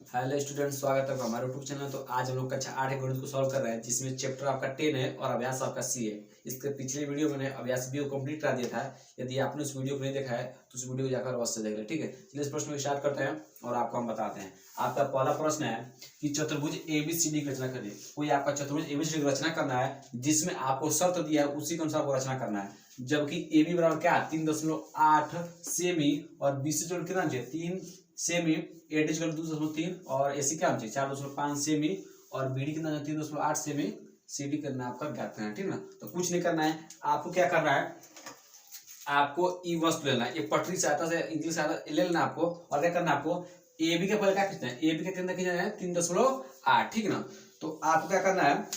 Hello student, स्वागत है आपका हमारे यूट्यूब चैनल। तो आज हम लोग कक्षा 8 गणित को सॉल्व कर रहे हैं, जिसमें चैप्टर आपका 10 है और अभ्यास आपका सी है। इसके पिछले वीडियो मैंने अभ्यास बी को कंप्लीट करा दिया था। यदि आपने उस वीडियो को नहीं देखा है तो उस वीडियो को जाकर अवश्य देख लें, ठीक है। चलिए इस प्रश्न को स्टार्ट करते हैं और आपको हम बताते हैं। आपका पहला प्रश्न है कि चतुर्भुज एबीसीडी की रचना करिए। कोई आपका चतुर्भुज एबीसीडी की रचना करना है, जिसमें आपको शर्त दिया है उसी के अनुसार आपको रचना करना है। जबकि ए बी बराबर क्या 3.8 सेमी और बी सी जोड़ कितना चाहिए 3 सेमी, एडी जोड़ 2.3 और एसी क्या चाहिए 4.5 सेमी और बीडी कितना 3.8 सेमी, सीडी करना आपका ज्ञात करना है, ठीक ना। तो कुछ नहीं करना है, आपको क्या करना है, आपको ई वस्तु लेना है। एक पटरी सहायता से इंग्लिश सहायता ले लेना आपको। और क्या करना है आपको ए बी के पहले क्या खींचना है, ए बी के केंद्र खींचना है 3.8, ठीक ना। तो आपको क्या करना है,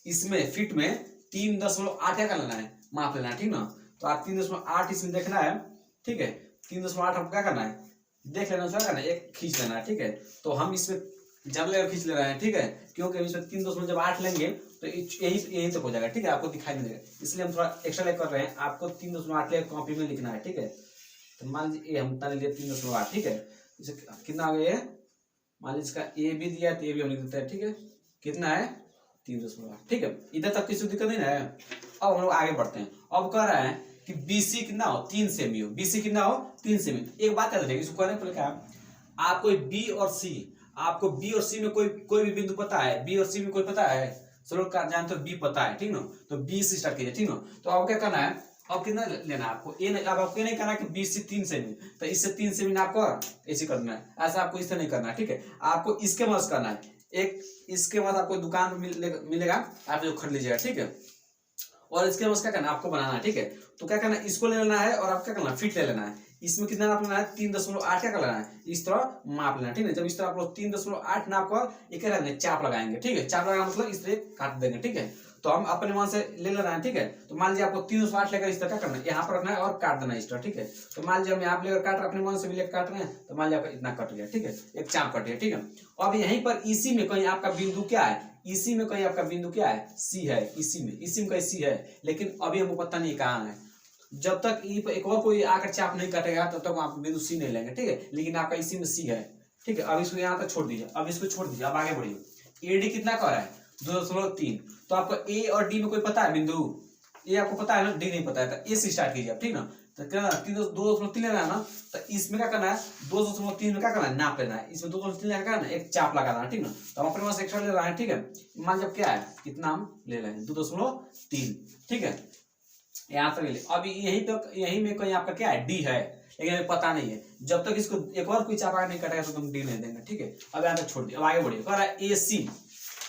इसमें फिट में 3.8 क्या कर लेना है, माप लेना है, ठीक ना। तो आप 3.8 इसमें देखना है, ठीक है। 3.8 आपको क्या करना है, देख लेना, क्या करना है, एक खींच लेना है, ठीक है। तो हम इसमें जब लेकर खींच ले रहे हैं, ठीक है, क्योंकि इसमें 3.8 लेंगे तो यही तक हो जाएगा, ठीक है, आपको दिखाई नहीं देगा। इसलिए हम थोड़ा एक्स्ट्रा लेकर कर रहे हैं। आपको 3.8 लेकर कॉपी में लिखना है, ठीक है। तो मान लीजिए हम ले लिया 3.8, ठीक है। इसे कितना आ गया, मान लीजिए इसका ए भी दिया तो ए भी हम लिख देते हैं, ठीक है। कितना है 3.8, ठीक है। इधर तक किसी दिक्कत नहीं है। अब हम लोग आगे बढ़ते हैं। अब कह रहा है कि बीसी कितना हो 3 सेमी हो, बीसी कितना हो 3 सेमी। एक बात याद रखिए, इसको करने पर क्या, आपको बी और सी, आपको बी और सी में कोई भी बिंदु पता है, बी और सी में कोई पता है, सब लोग जानते हो बी पता है, ठीक ना। तो बी से स्टार्ट कीजिए, ठीक ना। तो आपको क्या करना है, अब कितना लेना है आपको, ए अब आपको नहीं करना है कि बी से 3 सेमी, तो इससे 3 सेमी आपको ऐसे करना है, ऐसा आपको इससे नहीं करना है, ठीक है। आपको इसके मदद करना है, एक इसके बाद आपको दुकान में मिलेगा, आप जो खरीद लीजिएगा, ठीक है। और इसके बाद क्या करना है, आपको बनाना है, ठीक है। तो क्या करना है, इसको ले लेना है और आप क्या करना है, फिट ले लेना है। इसमें कितना नाप लेना है 3.8 क्या कर लेना है, इस तरह माप लेना, ठीक है। जब इस तरह आप लोग 3.8 नाप कर एक क्या चाप लगाएंगे, ठीक है। चाप लगाना मतलब इस तरह काट देंगे, ठीक है। तो हम अपने मन से ले लेना है, ठीक है। तो मान लीजिए आपको 3.8 लेकर इस तरह क्या करना है, यहाँ पर रखना है और काट देना है इस तरह, ठीक है। तो मान लीजिए हम यहाँ लेकर काट रहे, अपने मन से भी लेकर काट रहे हैं, तो मान लीजिए आपका इतना कट गया, ठीक है, एक चाप कट गया, ठीक है। अब यहीं पर इसी में कहीं आपका बिंदु क्या है, इसी में कहीं आपका बिंदु क्या है, सी है, इसी में कहीं सी है, लेकिन अभी हमको पता नहीं कहाँ है। जब तक एक और कोई आकर चाप नहीं कटेगा तब तक आप बिंदु सी नहीं लेंगे, ठीक है। लेकिन आपका इसी में सी है, ठीक है। अब इसको यहाँ तक छोड़ दीजिए, अब इसको छोड़ दीजिए, अब आगे बढ़िए। एडी कितना कर रहा है 2.3। तो आपको ए और डी में कोई पता है बिंदु, ए आपको पता है ना, डी नहीं पता है, तो ए से स्टार्ट कीजिए, ठीक ना। तो क्या 2.3 लेना है ना, तो इसमें क्या करना है 2.3 में क्या करना है, नाप लेना है। इसमें 2.3 लेना है ना, एक चाप लगाना है, ठीक ना। तो हम अपने पास एक्स्ट्रा ले रहे हैं, ठीक है। मान जब क्या है, कितना हम ले रहे हैं 2.3, ठीक है। यहाँ तक ले, अब यही में कहीं आपका क्या है डी है, लेकिन हमें पता नहीं है। जब तक इसको एक और कोई चापा नहीं कटेगा तो तुम डी नहीं देंगे, ठीक है। अब यहाँ तक छोड़ दिया, अब आगे बढ़िए। कह रहा है ए सी,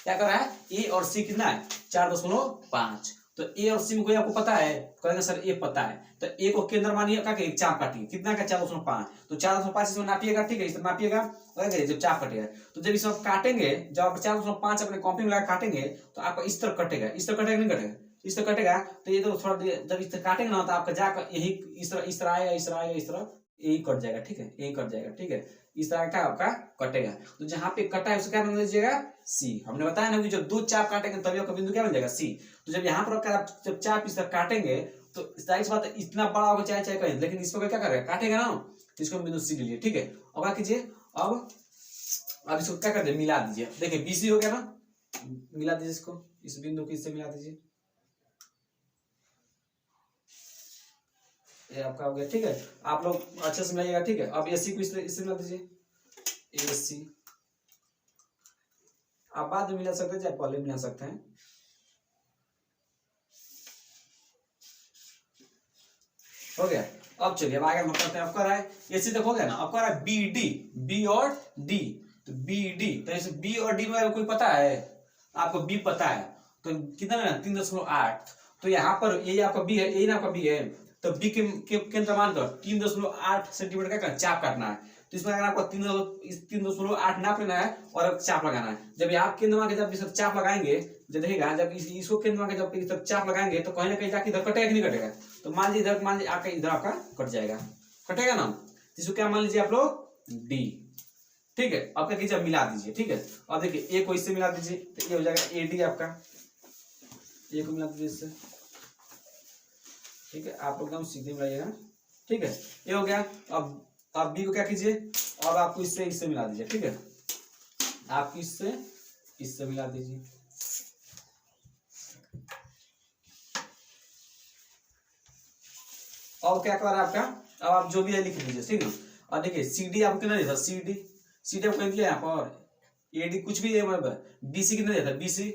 क्या कर रहा है, ए और सी कितना है 4.5। तो ए और सी में कोई आपको पता है, कहेंगे सर ए पता है। तो ए को केंद्र मानिए, क्या एक चाप काटिए, कितना का 4.5। तो 4.5 इसमें नापिएगा, ठीक है, इसमें नापिएगा और जब चाप कटेगा, तो जब इसमें काटेंगे, जब आप 4.5 अपने कॉपी में लगा काटेंगे तो आपका इस तरह कटेगा, इस तरह कटेगा नहीं कटेगा, इस तरह कटेगा। तो ये तो थोड़ा जब इस तरह काटेंगे ना, तो आपका जाकर यही इस तरह आएगा, इस तरह आएगा, इस तरह यही कट जाएगा, ठीक है, यही कट जाएगा, ठीक है। इस तरह का आपका कटेगा। तो जहां पे कटा है उसको क्या बन लीजिएगा सी। हमने बताया ना कि जब दो चाप काटेंगे तभी आपका बिंदु क्या बन जाएगा सी। तो जब यहाँ पर आप जब चाप इस तरह काटेंगे तो जाहिर सी बात है इतना बड़ा होगा चाहे चाहे कहीं, लेकिन इस पर क्या करेगा, काटेगा ना, तो इसको बिंदु सी ले लिए, ठीक है। अब क्या कीजिए, अब इसको क्या कर दे, मिला दीजिए। देखिए बीसी हो गया ना, मिला दीजिए इसको, इस बिंदु को इससे मिला दीजिए, ये आपका हो गया, ठीक है। आप लोग अच्छे से मिलाइएगा, ठीक है। अब एसी को इससे मिला दीजिए, एसी। आप बाद में मिला सकते हैं, चाहे पहले मिला सकते हैं। हो गया। अब चलिए अब आगे हम करते हैं। अब कर रहा है एसी तक हो गया ना, अब कर रहा है बी डी, बी और डी। तो बी डी, तो ऐसे बी और डी में कोई पता है, आपको बी पता है, तो कितना है 3.8। तो यहाँ पर ये आपका बी है, ये ना आपका बी है, तो बी के केंद्र मानकर 3.8 सेंटीमीटर का चाप काटना है। तो इसमें अगर आपको 3.8 नाप लेना है और चाप लगाना है। जब यहाँ केंद्र मान के जब इस चाप लगाएंगे, जब देखिएगा जब इसको केंद्र मान के जब इस चाप लगाएंगे तो कहीं ना कहीं जाके इधर कटेगा कि नहीं कटेगा। तो मान लीजिए इधर, मान लीजिए आपका इधर आपका कट जाएगा, कटेगा ना। इसको क्या मान लीजिए आप लोग डी, ठीक है। अब क्या कीजिए, मिला दीजिए, ठीक है। अब देखिए ए को इससे मिला दीजिए, तो ये हो जाएगा ए डी आपका, ए को मिला दीजिए इससे, ठीक है। आप लोग एकदम सीधे मिलाइएगा, ठीक है। ये हो गया। अब बी को क्या कीजिए, अब आपको इससे मिला दीजिए, ठीक है। आप इससे मिला दीजिए। अब क्या कर रहा है आपका, अब आप जो भी है लिख दीजिए, ठीक ना। और देखिए CD आपको कितना दिया था, CD आपको दिया यहाँ पर, AD कुछ भी है, BC कितना दिया था, BC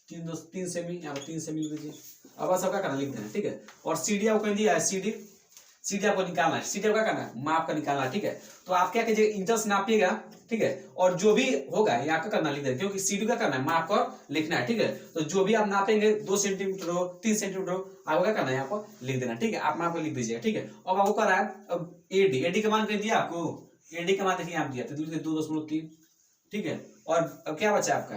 3 सेमी, यहाँ पर 3 सेमी लिख दीजिए। अब बस आपका करना लिख देना, ठीक है। और CD आपको दिया है, CD आपको निकालना है, CD आपका करना है माप का निकालना है, ठीक है। तो आप क्या कीजिए, इंचेस नापिएगा, ठीक है। और जो भी होगा ये आपका करना लिख देना, क्योंकि CD का करना है माप का लिखना है, ठीक है। तो जो भी आप नापेंगे 2 सेंटीमीटर हो 3 सेंटीमीटर हो, आपको क्या करना है यहाँ पर लिख देना, ठीक है। आप माप को लिख दीजिएगा, ठीक है। अब आपको कर रहा है, अब AD का मान कर दिया आपको, AD का मान देखिए आप दिया 2.3, ठीक है। और अब क्या बचा आपका,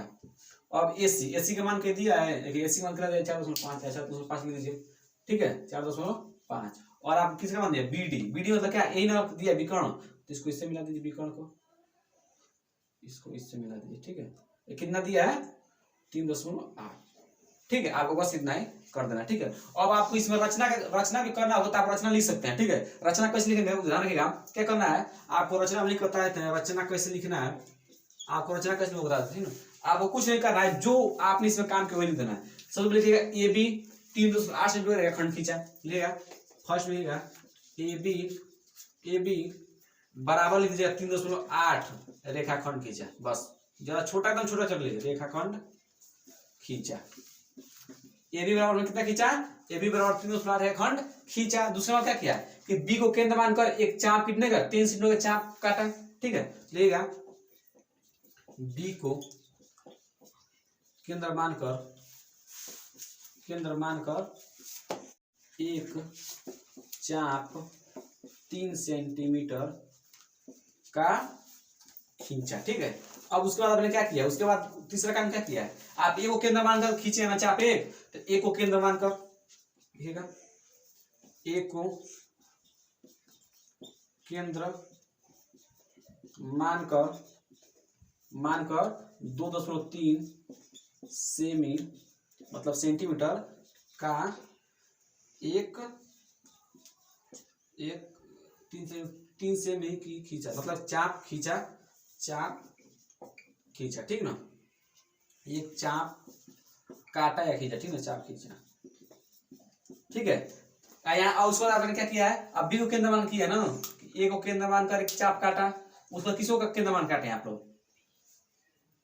अब AC का मान कह दिया है, देखिए AC का मान कितना दिया 4.5, 4.5 लिख दीजिए, ठीक है, 4.5। और आप किसका मान दिया, BD मतलब क्या, यही ना दिया विकर्ण, तो इसको इससे मिला दीजिए, विकर्ण को इसको इससे मिला दीजिए, ठीक है। ये कितना दिया है 3.8, ठीक है। आपको बस इतना ही कर देना, ठीक है। अब आपको इसमें रचना भी करना होगा तो आप रचना लिख सकते हैं, ठीक है। रचना कैसे लिखेंगे ध्यान रखिएगा, क्या करना है आपको, रचना में लिख कर बताते हैं रचना कैसे लिखना है, आपको रचना कैसे बताते हैं, ठीक ना। आपको कुछ नहीं करना है, जो आपने इसमें काम किया वही लिख देना है। सबसे पहले लिखिएगा AB 3.8 सेंटीमीटर खंड खींचा, लिखेगा फर्स्ट में लिखेगा AB बराबर लिख दीजिएगा 3.8 रेखाखंड खींचा, बस जरा छोटा एकदम छोटा चल लीजिए, रेखाखंड खींचा। AB बराबर कितना खींचा, AB बराबर 3.8 रेखाखंड खींचा। दूसरा क्या किया कि B को केंद्र मानकर एक चाप कितने का 3 सेंटीमीटर का चाप काटा, ठीक है। लेगा B को केंद्र मानकर एक चाप 3 सेंटीमीटर का खींचा, ठीक है। अब उसके बाद आपने क्या किया, उसके बाद तीसरा काम क्या किया है, आप ए को केंद्र मानकर खींचे ना चाप एक, तो ए को केंद्र मानकर लिखिएगा, ए को केंद्र मानकर 2.3 सेमी मतलब सेंटीमीटर का एक 3 सेमी की खींचा, मतलब चाप खींचा, ठीक ना। एक चाप काटा या खींचा, ठीक ना, चाप खींचा, ठीक है। यहाँ उसके बाद आपने क्या किया है, अब B को केंद्र मान किया ना, ए को केंद्र मानकर एक चाप काटा, उसका किसको का केंद्र मान काटे आप लोग,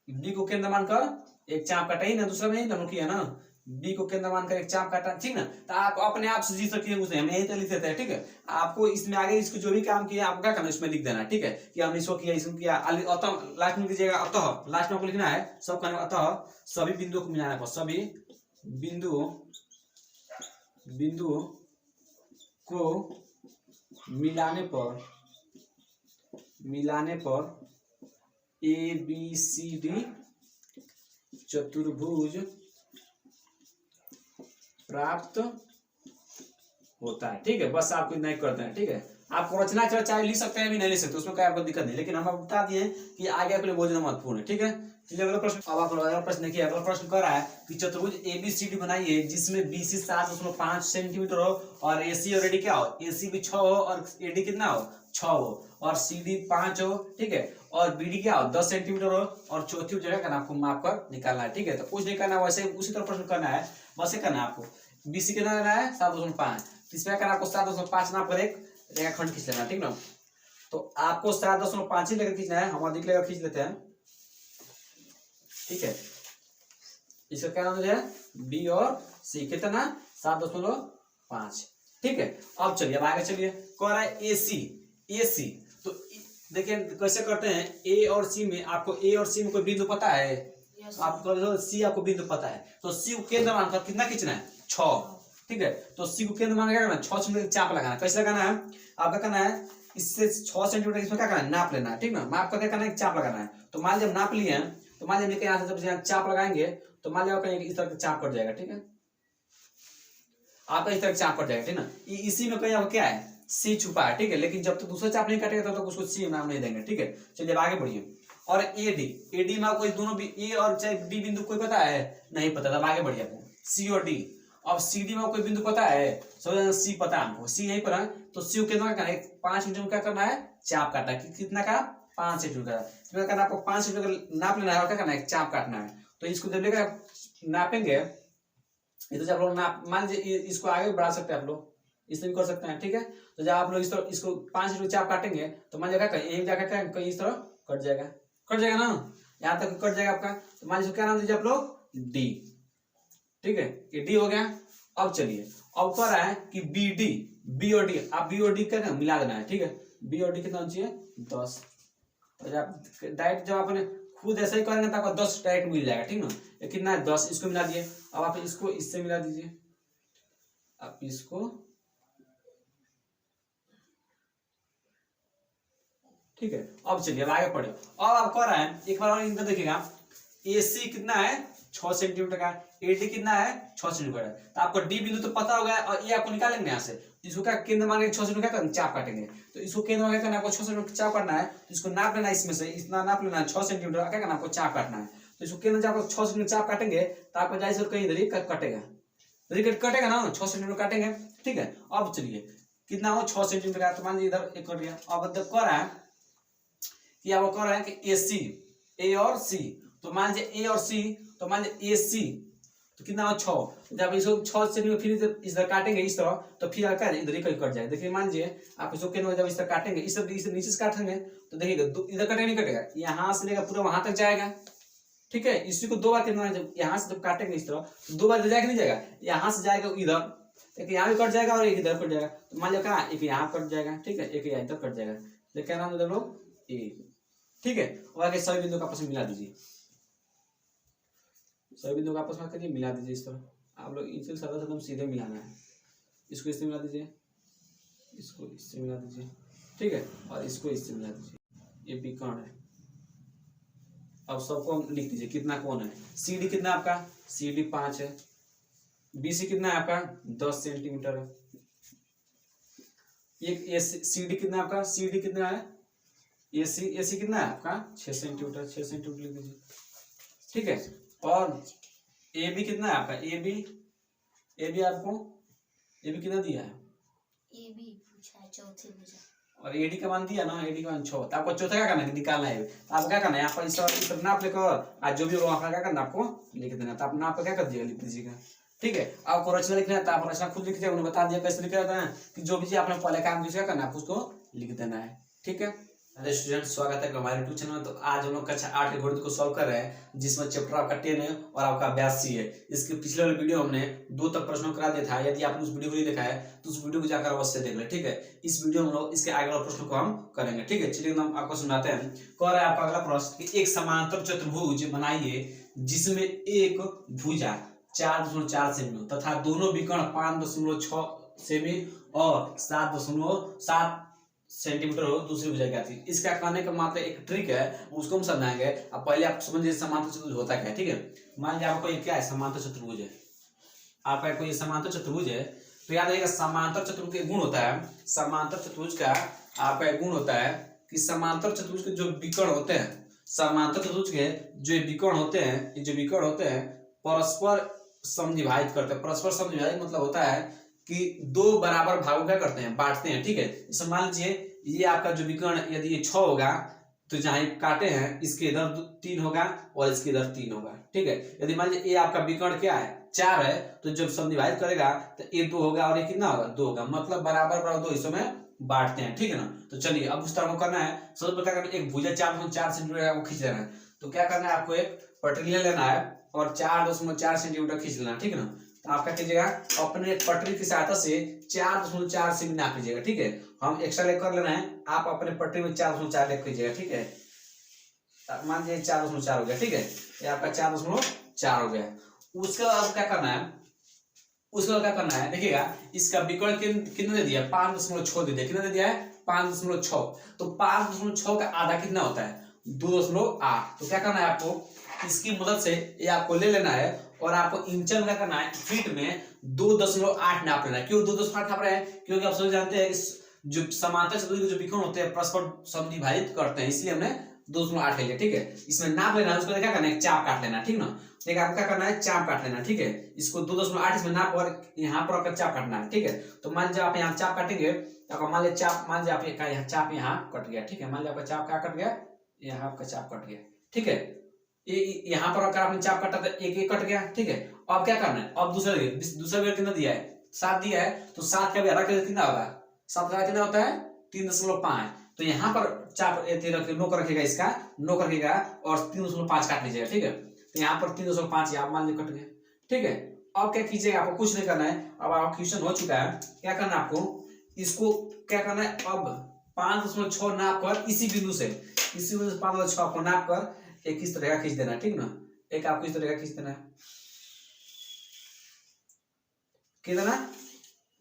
B को केंद्र मानकर एक चाप काटा ही ना, दूसरा में ही हम किया ना, B को केंद्र मानकर एक चाप काटा, ठीक ना। तो आप अपने आप से जी सकते हैं, हम यही तो लिख देते हैं, ठीक है। आपको इसमें आगे इसको जो भी काम किया आपको क्या करना है इसमें लिख देना, ठीक है, कि हमने इसको किया, इसको किया, अतः लास्ट में लीजिएगा, अतः लास्ट में आपको लिखना है सब करने, अतः सभी बिंदुओं को मिलाने पर, सभी बिंदुओं को मिलाने पर ABCD चतुर्भुज प्राप्त होता है, ठीक है। बस आपको इतना ही करते हैं, ठीक है। आपको रचना चाहे लिख सकते हैं भी नहीं लिख सकते, उसमें कोई आपको दिक्कत नहीं, लेकिन हम आपको बता दिए कि आगे के लिए बहुत ज्यादा महत्वपूर्ण है, ठीक है। चलिए अगला प्रश्न, अब आप अगला प्रश्न देखिए, अगला प्रश्न कर रहा है कि चतुर्भुज ABCD बनाइए जिसमें BC 7.5 सेंटीमीटर हो और AC और AD क्या हो, AC भी 6 हो और AD कितना हो 6 हो और CD 5 हो, ठीक है। और BD क्या हो 10 सेंटीमीटर हो और चौथी जगह का आपको माप कर निकालना है, ठीक है। तो कुछ नहीं करना, वैसे उसी तरह प्रश्न करना है, बस ये करना है आपको। BC कितना लेना है 7.5, इसमें करना आपको 7.5 नाप कर एक रेखाखंड खींच लेना, ठीक ना। तो आपको 7.5 ही लेकर खींचना है, हम अधिक लेकर खींच लेते हैं, ठीक है। इसका क्या नाम है B और C, कितना 7.5, ठीक है। अब चलिए अब आगे चलिए, कह रहा है AC, तो देखिए कैसे करते हैं, A और C में आपको A और C में कोई बिंदु पता है, आपको C आपको बिंदु पता है, तो C को केंद्र मानकर कितना खींचना है 6, ठीक है। तो C को केंद्र मान क्या करना है 6 सेंटीमीटर चाप लगाना है, कैसे लगाना है आपका करना है, इससे 6 सेंटीमीटर इसमें क्या करना है नाप लेना है, ठीक ना। माप करके करना है चाप लगाना है, तो मान लीजिए नाप लिए हैं, तो मान लीजिए यहाँ से जब चाप लगाएंगे तो मान लीजिए कहीं इस तरह का चाप कट जाएगा, ठीक है, आपका इस तरह चाप कट जाएगा, ठीक ना। इसी में कहीं आपको क्या है C छुपा है, ठीक है, लेकिन जब तक दूसरा चाप नहीं कटेगा तब तक उसको C नाम नहीं देंगे, ठीक है। चलिए अब आगे बढ़िए। और AD में कोई दोनों भी A और चाहे B बिंदु कोई पता है नहीं पता, तब आगे बढ़िए आपको C और D। अब CD में कोई बिंदु पता है, सब C पता है हमको, C यहीं पर है, तो C के अंदर 5 सेंटीमीटर क्या करना है चाप काटा, कितना का 5 सेंटीमीटर का करना आपको 5 सेंटीमीटर का नाप लेना है और क्या करना है चाप काटना है। तो इसको जब लेकर नापेंगे इधर जब लोग नाप मान लीजिए इसको आगे बढ़ा सकते हैं आप लोग, इसमें भी कर सकते हैं ठीक है। तो जब आप लोग इस तरह इसको 5 सेंटीमीटर चाप काटेंगे तो मान लीजिएगा एक जगह कहीं इस तरह कट जाएगा ना, यहाँ तक कट जाएगा आपका। तो मान लीजिए क्या नाम दीजिए आप लोग डी, ठीक है ये डी हो गया। अब चलिए अब कह रहा है कि बी डी, बी और डी, आप बी और डी का मिला देना है ठीक है। बी और डी कितना होना चाहिए 10। तो जब डायरेक्ट जब आपने खुद ऐसा ही करेंगे तो आपको 10 डायरेक्ट मिल जाएगा ठीक ना। ये कितना है 10, इसको मिला दिए। अब आप इसको इससे मिला दीजिए, आप इसको ठीक है। अब चलिए अब आगे पढ़े। अब आप कह रहे हैं एक बार और इनका देखिएगा, AC कितना है 6 सेंटीमीटर का, AD कितना है 6 सेंटीमीटर। तो आपको D बिंदु तो पता होगा और ये आपको निकालेंगे यहाँ से। इसको क्या केंद्र मान के 6 सेंटीमीटर क्या करना चाप काटेंगे। तो इसको केंद्र मान के करना आपको 6 सेंटीमीटर चाप काटना है। तो इसको नाप लेना है, इसमें से इतना नाप लेना है 6 सेंटीमीटर क्या करना आपको चाप काटना है। तो इसको केंद्र जब आप 6 सेंटीमीटर चाप काटेंगे तो आपको जाए से कहीं इधर ही कटेगा, कटेगा ना 6 सेंटीमीटर काटेंगे ठीक है। अब चलिए कितना हो 6 सेंटीमीटर का, तो मान लीजिए इधर एक कट गया। अब कह रहा है कि अब कह रहा है कि AC A और C, तो मान लीजिए A और C, तो मान लीजिए AC तो कितना हो 6। जब इसको 6 से फिर इधर काटेंगे इस तरह तो फिर क्या इधर ही कहीं कट जाए। देखिए मान लीजिए आप इसको केंद्र जब इस तरह काटेंगे इस नीचे से काटेंगे तो देखिएगा इधर कटेगा नहीं कटेगा, यहाँ से लेकर पूरा वहां तक जाएगा ठीक है। इसी को 2 बार केंद्र जब यहाँ से जब काटेंगे इस तरह तो 2 बार इधर जाएगा नहीं जाएगा, यहाँ से जाएगा इधर, एक यहाँ भी कट जाएगा और एक इधर कट जाएगा। तो मान लीजिए कहाँ एक यहाँ कट जाएगा ठीक है, एक यहाँ इधर कट जाएगा। तो क्या नाम लोग ए ठीक है। और आगे सभी बिंदु को आपस में मिला दीजिए, सभी बिंदु को आपस में करिए मिला दीजिए इस तरह। आप लोग इनसे एकदम सीधे मिलाना है, इसको इससे मिला दीजिए, इसको इससे मिला दीजिए ठीक है, और इसको इससे मिला दीजिए। ये बी कौन है, अब सबको लिख दीजिए कितना कौन है। CD कितना आपका CD 5 है, BC कितना है आपका 10 सेंटीमीटर है। एक CD कितना आपका CD कितना है AC कितना है आपका 6 सेंटीमीटर, 6 सेंटीमीटर लिख दीजिए ठीक है। और AB कितना है आपका AB आपको AB कितना दिया है AB पूछा है चौथे भुजा, और AD का मान दिया ना, AD का मान 6। तो आपको चौथा क्या करना है निकालना है। तो आपको क्या करना है यहाँ पर इस नाप लेकर आज जो भी होगा आपका क्या करना आपको लिख देना। तो आप नाप क्या कर दीजिएगा लिख दीजिएगा ठीक है। आपको रचना लिखना है तो आप रचना खुद लिख दीजिए, उन्हें बता दिया कैसे लिखा जाता है कि जो भी चीज आपने पहले काम किया करना है उसको लिख देना है ठीक है। हेलो स्टूडेंट, स्वागत है हमारे यूट्यूब चैनल में। तो आज हम लोग कक्षा 8 के गणित को सॉल्व कर रहे हैं जिसमें चैप्टर आपका 10 है और आपका 82 है। इसके पिछले वाले वीडियो हमने 2 तक प्रश्नों करा दिया था। यदि आपने उस वीडियो को नहीं देखा है तो उस वीडियो को जाकर अवश्य देख ले ठीक है। इस वीडियो में हम लोग इसके आगे वाले प्रश्नों को हम करेंगे ठीक है। चलिए हम आपको सुनाते हैं। कह रहा है आपका अगला प्रश्न कि एक समांतर चतुर्भुज बनाइए जिसमें एक भुजा 4.4 सेमी तथा दोनों विकर्ण 5.6 सेमी और 7.7 सेंटीमीटर हो, दूसरी भुजा क्या थी। इसका कहने का मात्र एक ट्रिक है, उसको हम समझाएंगे। अब पहले आप समझिए समांतर चतुर्भुज होता क्या है ठीक है। मान लीजिए आपको ये क्या है समांतर चतुर्भुज है, आपका कोई समांतर चतुर्भुज है। तो याद रखिएगा समांतर चतुर्भुज का गुण होता है, समांतर चतुर्भुज का आपका गुण होता है कि समांतर चतुर्भुज के जो विकर्ण होते हैं, समांतर चतुर्भुज के जो विकर्ण होते हैं, ये जो विकर्ण होते हैं परस्पर समद्विभाजित करते हैं। परस्पर समद्विभाजित मतलब होता है कि 2 बराबर भागों क्या करते हैं बांटते हैं ठीक है। जैसे मान लीजिए ये आपका जो विकर्ण यदि ये 6 होगा तो जहां काटे हैं इसके इधर 3 होगा और इसके इधर 3 होगा ठीक है। यदि मान लीजिए ये आपका विकर्ण क्या है 4 है तो जब समद्विभाजित करेगा तो ये 2 होगा और ये कितना होगा 2 होगा, मतलब बराबर बराबर 2 हिस्सों में बांटते हैं ठीक है ना। तो चलिए अब उस तरह को करना है। सबसे पहले करना एक भुजा 4.4 सेंटीमीटर को खींच लेना है। तो क्या करना है आपको एक पटरी ले लेना है और 4.4 सेंटीमीटर खींच लेना ठीक है ना। तो आप क्या कीजिएगा अपने पटरी की सहायता से 4.4 सेमी नाप लीजिएगा ठीक है। हम एक्स्ट्रा लेकर कर लेना है, आप अपने पटरी में 4.4 लेकर कीजिएगा ठीक है। मान लीजिए 4.4 हो गया ठीक है, ये आपका 4.4 हो गया। उसके बाद क्या करना है, उसके बाद क्या करना है देखिएगा इसका विकर्ण कितना दे दिया 5.6 दे दिया, कितना दे दिया है 5.6। तो 5.6 का आधा कितना होता है 2.8। तो क्या करना है आपको इसकी मदद से ये आपको ले लेना है और आपको इंचन में क्या करना है फीट में 2.8 नाप लेना है। क्यों 2.8 नाप रहे हैं, क्योंकि आप सभी जानते हैं इस जो समांतर चतुर्भुज के जो विकर्ण होते हैं परस्पर समद्विभाजित करते हैं, इसलिए हमने 2.8 ले लिया, ठीक है। इसमें नाप लेना है, उसको क्या करना है, चाप काट लेना, ठीक ना। देखिए आपको क्या करना है, चाप काट लेना, ठीक है। इसको 2.8 इसमें नाप और यहाँ पर आकर चाप काटना है, ठीक है। तो मान लीजिए आप यहाँ चाप काटेंगे तो मान लीजिए चाप, मान लीजिए आप यहाँ चाप यहाँ कट गया, ठीक है। मान लीजिए आपका चाप क्या कट गया, यहाँ आपका चाप कट गया, ठीक है। यहाँ पर अगर आपने चाप काटा तो एक कट गया, ठीक है। अब क्या करना है, अब दूसरा वेट कितना दिया है, 7 दिया है, तो 7 का भी आधा कितना होगा, 7 का कितना होता है 3.5। तो यहाँ पर चाप नोक रखेगा, इसका नोक रखेगा और 3.5 काट लीजिएगा, ठीक है। तो यहाँ पर 3.5 आप मान लीजिए कट गया, ठीक है। अब क्या कीजिएगा, आपको कुछ नहीं करना है, अब आपका क्वेश्चन हो चुका है। क्या करना है आपको, इसको क्या करना है, अब 5.6 नाप कर इसी बिंदु से 5.6 आपको नाप कर एक इस तरह का खींच देना है, ठीक ना। एक आपको इस तरह का खींच देना है, कितना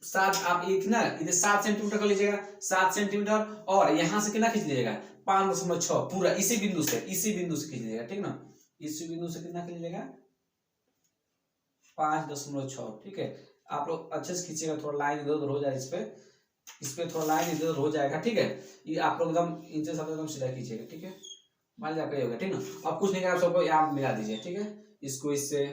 7, आप एक ना इधर 7 सेंटीमीटर कर लीजिएगा, 7 सेंटीमीटर, और यहां से कितना खींच लीजिएगा 5.6 पूरा इसी बिंदु से खींच लीजिएगा, ठीक ना। इसी बिंदु से कितना खींच लीजिएगा 5.6, ठीक है। आप लोग अच्छे से खींचिएगा, थोड़ा लाइन इधर उधर हो जाए, इस पे थोड़ा लाइन इधर हो जाएगा, ठीक है। ये आप लोग एकदम इनसे सब एकदम सीधा खींचिएगा, ठीक है। मान लीजिए आपका ये हो गया, ठीक ना। अब कुछ नहीं करना, सबको यहाँ मिला दीजिए, ठीक है। इसको इससे,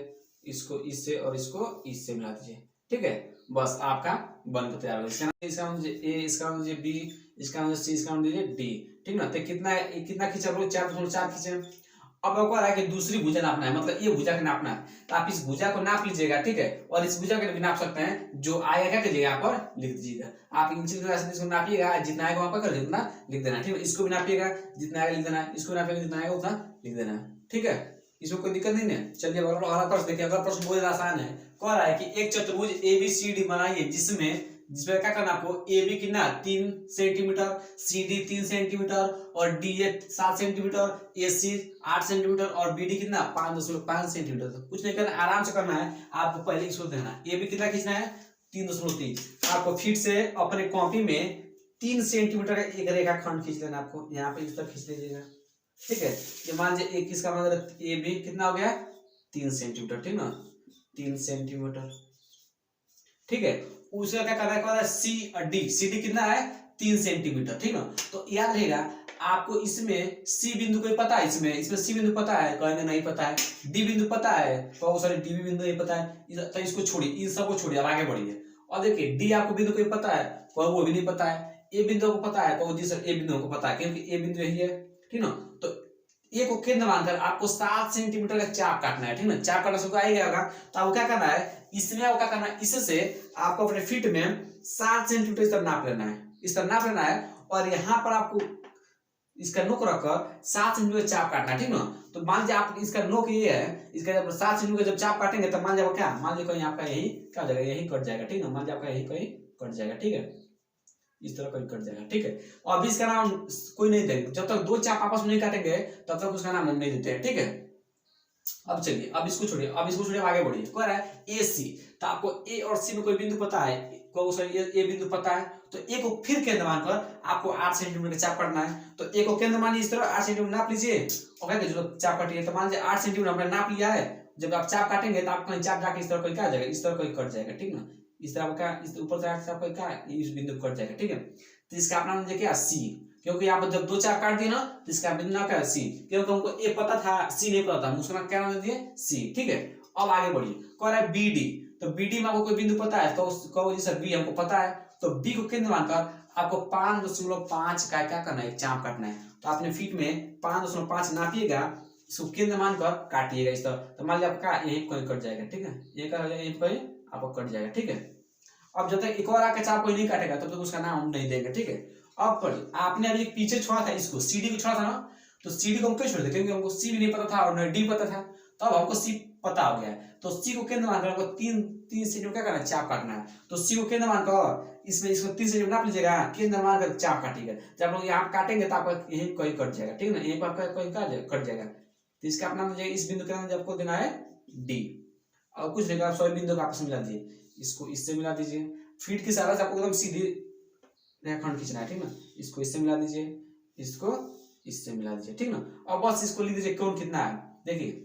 इसको इससे और इसको इससे मिला दीजिए, ठीक है। बस आपका बनकर तैयार हो गया। इसका नाम दीजिए ए, इसका नाम दीजिए बी, इसका नाम सी, इसका नाम दीजिए डी, ठीक ना। तो कितना खींचा, 4.4 खींचे। अब आपको आ रहा है कि दूसरी भुजा नापना है, मतलब ये भुजा का नापना है, तो आप इस भुजा को नाप लीजिएगा, ठीक है। और इस भुजा को भी नाप सकते हैं, जो आएगा क्या कीजिएगा, यहाँ पर लिख दीजिएगा। आप इन चीजों को नापिएगा, जितना आएगा वहां पर कर उतना लिख देना, ठीक है। इसको भी नापिएगा, जितना आएगा लिख देना है, इसको नापिएगा, जितना आएगा उतना लिख देना है, ठीक है। इसमें कोई दिक्कत नहीं है। चलिए अगला प्रश्न देखिए। अगला प्रश्न बहुत आसान है। कह रहा है कि एक चतुर्भुज ABCD बनाइए जिसमें क्या करना आपको, AB कितना 3 सेंटीमीटर, CD 3 सेंटीमीटर और DA 7 सेंटीमीटर, AC 8 सेंटीमीटर और BD कितना 5.5 सेंटीमीटर। तो कुछ नहीं करना, आराम से करना है। आपको पहले इसको देना, AB कितना खींचना है 3.3। आपको फिर से अपने कॉपी में 3 सेंटीमीटर का एक रेखा खंड खींच लेना, आपको यहाँ पे इस तरह खींच लीजिएगा, ठीक है। ये मान लीजिए एक इसका मतलब AB कितना हो गया 3 सेंटीमीटर, ठीक ना, 3 सेंटीमीटर, ठीक है। उसका क्या करना है, सी और डी, CD कितना है 3 सेंटीमीटर, ठीक ना। तो याद रहेगा आपको, इसमें सी बिंदु को पता है, इसमें सी बिंदु पता है, कहेंगे नहीं पता है। डी बिंदु पता है, तो सॉरी डी बिंदु नहीं पता है, तो इसको छोड़िए, इन सबको छोड़िए, अब आगे बढ़िए। और देखिए डी आपको बिंदु को पता है, कोई वो भी नहीं पता है। ए बिंदु को पता है, जी सर ए बिंदु को पता है, क्योंकि ए बिंदु यही है, ठीक ना। तो ए को केंद्र मानकर आपको 7 सेंटीमीटर का चाप काटना है, ठीक ना। चाप काटना सबको आ गया, तो आपको क्या करना है, इसमें आपको क्या करना है, इससे आपको अपने फीट में 7 सेंटीमीटर इस तरह नाप लेना है, इस तरह नाप लेना है। और यहाँ पर आपको इसका नोक रखकर 7 सेंटीमीटर चाप काटना है, ठीक ना। तो मान लीजिए आप इसका नोक ये है, इसका जब 7 सेंटीमीटर जब चाप काटेंगे तो मान लीजिए क्या, मान लीजिए कहीं आपका यही क्या हो जाएगा, यही कट जाएगा, ठीक ना। मान लीजिए आपका यही कहीं कट जाएगा, ठीक है, इस तरह कहीं कट जाएगा, ठीक है। और अभी इसका नाम कोई नहीं देंगे, जब तक 2 चाप आपस में नहीं काटेंगे तब तक उसका नाम हम नहीं देते हैं, ठीक है। अब चलिए, अब इसको छोड़िए, आगे बढ़िए। कह रहा है AC, तो आपको A और C में कोई बिंदु पता है, ए बिंदु पता है, तो ए को फिर केंद्र मानकर आपको 8 सेंटीमीटर का चाप काटना है। तो ए को केंद्र मानिए, इस तरह 8 सेंटीमीटर नाप लीजिए, और क्या जो चाप काटिए, तो मान लीजिए 8 सेंटीमीटर हमने नाप लिया है। जब आप चाप काटेंगे तो आप कहीं चाप जाके इस तरह कोई क्या आ जाएगा, इस तरह कोई कट जाएगा, ठीक ना। इस तरह का इस ऊपर से आपको क्या इस बिंदु कट जाएगा, ठीक है। तो इसका अपना नाम क्या C, क्योंकि आप जब 2 चाप काट दिए ना तो इसका बिंदु नाम क्या है C, क्योंकि हमको ए पता था C नहीं पता था, उसका क्या नाम दे दिए C, ठीक है। अब आगे बढ़िए। कह रहा है BD, तो BD में आपको कोई बिंदु पता है, तो कहो जी सर B हमको पता है, तो B को केंद्र मानकर आपको 5.5 का क्या करना है, चाप काटना है। तो आपने फीट में 5.5 नापिएगा, इसको केंद्र मानकर काटिएगा इस तरह। तो मान लीजिए आपका यही कोई कट जाएगा, ठीक है, ये क्या हो जाएगा, यही कोई आपको कट जाएगा, ठीक है। अब जब तक एक और आके चाप कोई नहीं काटेगा तब तक उसका नाम हम नहीं देंगे, ठीक है। अब पढ़िए, आपने अभी पीछे छोड़ा था, इसको CD को छोड़ा था ना, तो CD को हम क्यों छोड़ देते, क्योंकि हमको C भी नहीं पता था और न D पता था, तो अब हमको C पता हो गया है। तो C को केंद्र मानकर आपको 3 सेंटीमीटर क्या करना है, चाप काटना है। तो C को केंद्र मानकर इसमें इसको 3 सेंटीमीटर नाप लीजिएगा, केंद्र मानकर चाप काटिएगा। जब लोग यहाँ काटेंगे तो आपका यही कोई कट जाएगा, ठीक है ना, यहीं पर आपका कोई कट जाएगा। तो इसका अपना इस बिंदु का नाम आपको देना है D। और कुछ नहीं, आप सभी बिंदु को आपस में मिला दीजिए, इसको इससे मिला दीजिए, फीट की सहायता से आपको एकदम सीधी रेखाखंड खींचना है, ठीक ना। इसको इससे मिला दीजिए, इसको इससे मिला दीजिए, ठीक ना। और बस इसको लिख दीजिए कौन कितना है। देखिए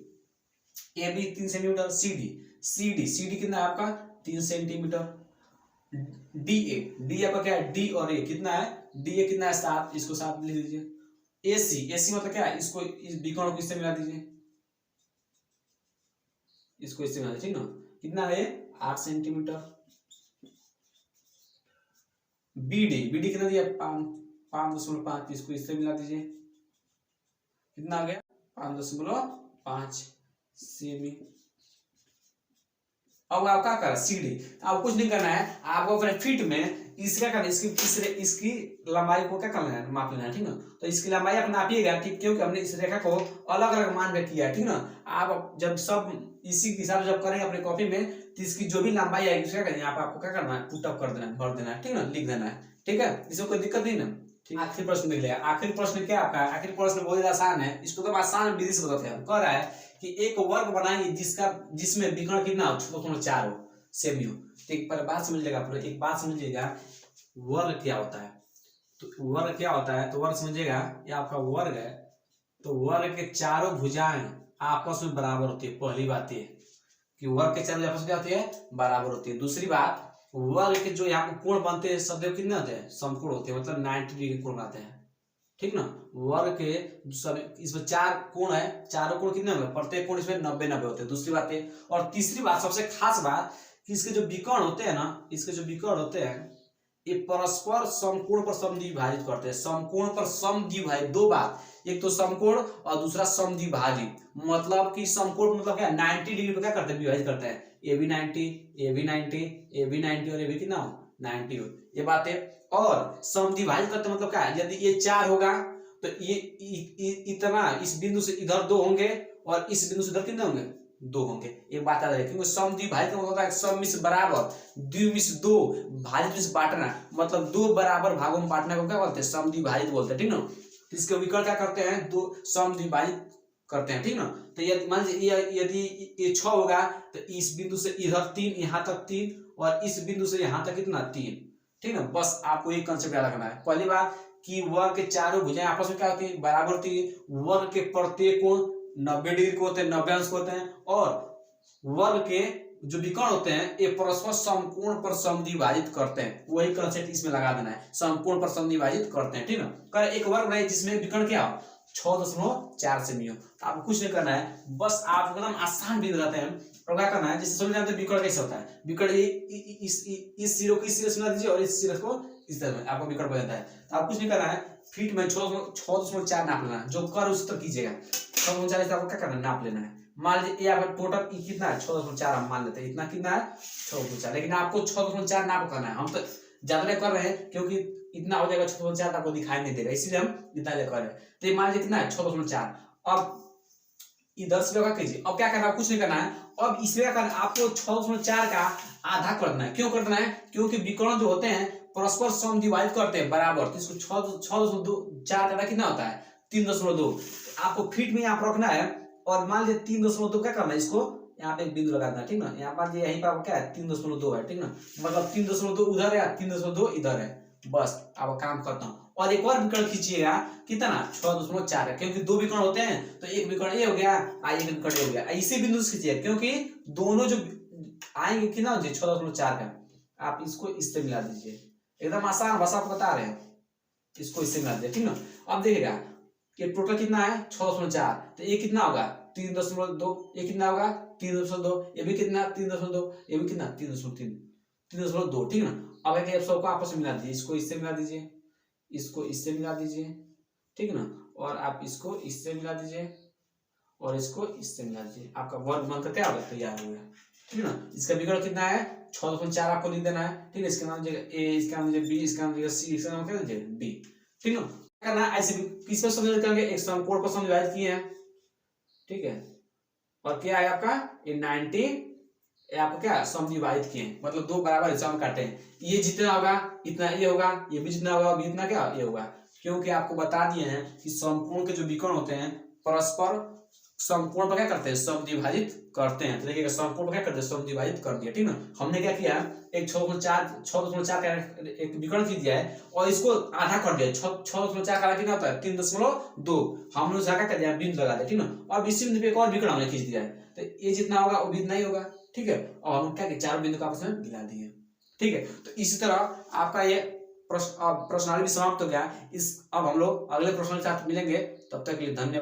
AB 3 सेंटीमीटर, CD कितना है आपका 3 सेंटीमीटर, DA आपका क्या है, D और A कितना है, DA कितना है 7, इसको 7 लिख दीजिए। एसी मतलब क्या है, इसको इस विकर्ण को इससे मिला दीजिए, इसको इससे मिला दीजिए, ठीक ना। कितना है 8 सेंटीमीटर। बीडी कितना दिया 5.5, इसको इससे मिला दीजिए, कितना आ गया 5.5 सेमी। अब आप क्या करें सीडी, आपको कुछ नहीं करना है, आपको अपने फीट में इसका करना, इसकी लंबाई को क्या करना है, माप लेना है, ठीक ना। तो इसकी लंबाई आप नापिएगा, ठीक, क्योंकि हमने इस रेखा को अलग अलग मान में किया है, ठीक ना। आप जब सब इसी हिसाब से जब करेंगे अपने कॉपी में, तो इसकी जो भी लंबाई आएगी उसका करेंगे आपको क्या करना है, पुट अप कर देना है, भर देना है, ठीक ना, लिख देना है, ठीक है। इसमें कोई दिक्कत नहीं ना, ठीक। आखिरी प्रश्न देख लिया। आखिरी प्रश्न क्या आपका, आखिरी प्रश्न बहुत आसान है, इसको तो आसान विधि से बताते हैं। कह रहा है कि एक वर्ग बनाइए जिसमें विकर्ण कितना हो, 4 हो, सेमी हो। तो एक पर बात समझ लीजिएगा आप लोग, एक बात समझ लीजिएगा, वर्ग क्या होता है। तो वर्ग क्या होता है, तो वर्ग समझिएगा, ये आपका वर्ग है, तो वर्ग के चारों भुजाएं आपस में बराबर होती है। पहली बात ये कि वर्ग के चारों आपस में क्या होती है, बराबर होती है। दूसरी बात, वर्ग के जो यहाँ पे कोण बनते हैं सब कितने होते हैं, समकोण होते हैं, मतलब 90 डिग्री कोण आते हैं, ठीक ना। वर्ग के सब इसमें 4 कोण है, चारों कोण कितने होंगे, प्रत्येक कोण इसमें 90-90 होते हैं। दूसरी बात है, और तीसरी बात सबसे खास बात कि इसके जो विकर्ण होते हैं ना, इसके जो विकर्ण होते हैं ये परस्पर समकोण पर समद्विभाजित करते हैं। समकोण पर समद्विभाजित, दो बात, एक तो समकोण और दूसरा समद्विभाजित। मतलब कि समकोण मतलब क्या, 90 डिग्री पर क्या करते हैं, विभाजित करते हैं। ए भी 90, ए भी 90, ए भी 90 और ए भी कितना हो, 90 हो, ये बात है। और समद्विभाजित करते मतलब क्या, यदि ये 4 होगा तो ये इतना, इस बिंदु से इधर 2 होंगे और इस बिंदु से इधर कितने होंगे, 2 होंगे। एक बात याद रखें, क्योंकि समद्विभाजित का मतलब होता है सम में से बराबर, द्वि में से 2, भाजित में से बांटना, मतलब 2 बराबर भागों में बांटने को क्या बोलते हैं, समद्विभाजित बोलते हैं, ठीक ना। तो इसके विकर्ण क्या करते हैं, 2 समद्विभाजित करते हैं, ठीक ना। तो यदि मान लीजिए यदि ये 6 होगा तो इस बिंदु से इधर 3, यहाँ तक 3, और इस बिंदु से यहाँ तक कितना 3, ठीक ना। बस आपको ये कंसेप्ट याद रखना है। पहली बात कि वर्ग के चारों भुजाएं आपस में क्या होती है, बराबर होती है। वर्ग के प्रत्येक कोण 90 डिग्री को होते हैं, 90 अंश को होते हैं, और वर्ग के जो विकर्ण होते हैं ये परस्पर समकोण पर समद्विभाजित करते हैं। वही कंसेप्ट इसमें लगा देना है, समकोण पर समद्विभाजित करते हैं, ठीक ना। कर एक वर्ग बनाइए जिसमें विकर्ण क्या हो, 6.4 सेमी हो। आपको कुछ नहीं करना है, बस आप एकदम आसान विधि बताते हैं। और क्या करना है, जैसे समझ जानते हैं विकर्ण कैसे होता है। विकर्ण इस सिरे को इस सिरे से मिला दीजिए और इस सिरे को इस तरह में, आपको विकर्ण बन जाता है। तो आप कुछ नहीं करना है, फीट में 6.4 नाप लेना, जो कर उस तरह कीजिएगा। 6.4 आपको क्या करना है, नाप लेना है। मान लीजिए आपका टोटल कितना है, 6.4 हम मान लेते हैं, इतना कितना है 6.4, लेकिन आपको 6.4 नाप करना है। हम तो ज्यादा कर रहे हैं क्योंकि इतना हो जाएगा 6.4 आपको दिखाई नहीं देगा, इसलिए हम इतना ले कर रहे हैं। तो ये मान लीजिए कितना है 6.4। अब इधर से लगा कीजिए। अब क्या करना है, कुछ नहीं करना है, अब इसमें क्या करना है, आपको 6.4 का आधा करना है। क्यों करना है, क्योंकि विकर्ण जो होते हैं परस्पर समद्विभाजित करते हैं बराबर। तो इसको 6.4 का कितना होता है 3.2। आपको फीट में यहाँ पर रखना है, और मान लीजिए 3.2 क्या करना है, इसको यहाँ पे एक बिंदु लगा देना, ठीक ना। यहाँ पर यहीं पर क्या है 3.2 है, ठीक ना। मतलब 3.2 उधर है, 3.2 इधर है, बस आप काम करता हूँ। और एक और विकर्ण खींचिएगा, कितना 6.4 है, क्योंकि 2 विकर्ण होते हैं, तो एक विकर्ण ये हो गया, एक विकर्ण ये हो गया। इसी बिंदु से खींचिएगा, क्योंकि दोनों जो आएंगे कितना हो जाए 6.4 का। आप इसको इससे मिला दीजिए, एकदम आसान भाषा आपको बता रहे हैं, इसको इससे मिला दीजिए, ठीक ना। अब देखिएगा ये टोटल कितना है 6.4, तो ये कितना होगा 3.2, ये कितना होगा 3.2, ये भी कितना 3.2, ये भी कितना 3.2, ठीक ना। अब एक सबको आपस में मिला दीजिए, इसको इससे मिला दीजिए, इसको इससे मिला दीजिए, ठीक ना। और आप इसको इससे मिला दीजिए और इसको इससे मिला दीजिए, आपका वर्ग बनकर क्या होगा, तैयार हो गया, ठीक ना। इसका विकर्ण कितना है 6.4 आपको लिख देना है, ठीक है। इसका नाम दीजिएगा ए, इसका नाम दीजिए बी, इसका नाम दीजिएगा सी, इसका नाम क्या दीजिए डी, ठीक ना। करना ऐसे किस पर समझ करेंगे, एक समकोण पर समद्विभाजित किए हैं, ठीक है। और क्या है आपका ये 90 आपको क्या समद्विभाजित किए हैं, मतलब 2 बराबर हिस्सा में काटे हैं। ये जितना होगा इतना ये होगा, ये भी जितना होगा अभी इतना क्या ये होगा, क्योंकि आपको बता दिए हैं कि समकोण के जो विकर्ण होते हैं परस्पर समकोण पर क्या करते हैं, समद्विभाजित करते हैं। तो देखिएगा समकोण पर क्या करते हैं, समद्विभाजित कर दिया, ठीक ना। हमने क्या किया, एक 6.4 का एक विकर्ण खींच दिया है और इसको आधा कर दिया। 6.4 का कितना होता है 3.2, हमने उसका क्या कर दिया बिंदु लगा दिया, ठीक ना। अब इसी बिंदु पे एक और विकर्ण हमने खींच दिया है, तो ये जितना होगा वो भी इतना ही होगा, ठीक है। और हम क्या किया 4 बिंदु को आपस में मिला दिए, ठीक है। तो इसी तरह आपका ये प्रश्नावली भी समाप्त हो गया। इस अब हम लोग अगले प्रश्न के साथ मिलेंगे, तब तक के लिए धन्यवाद।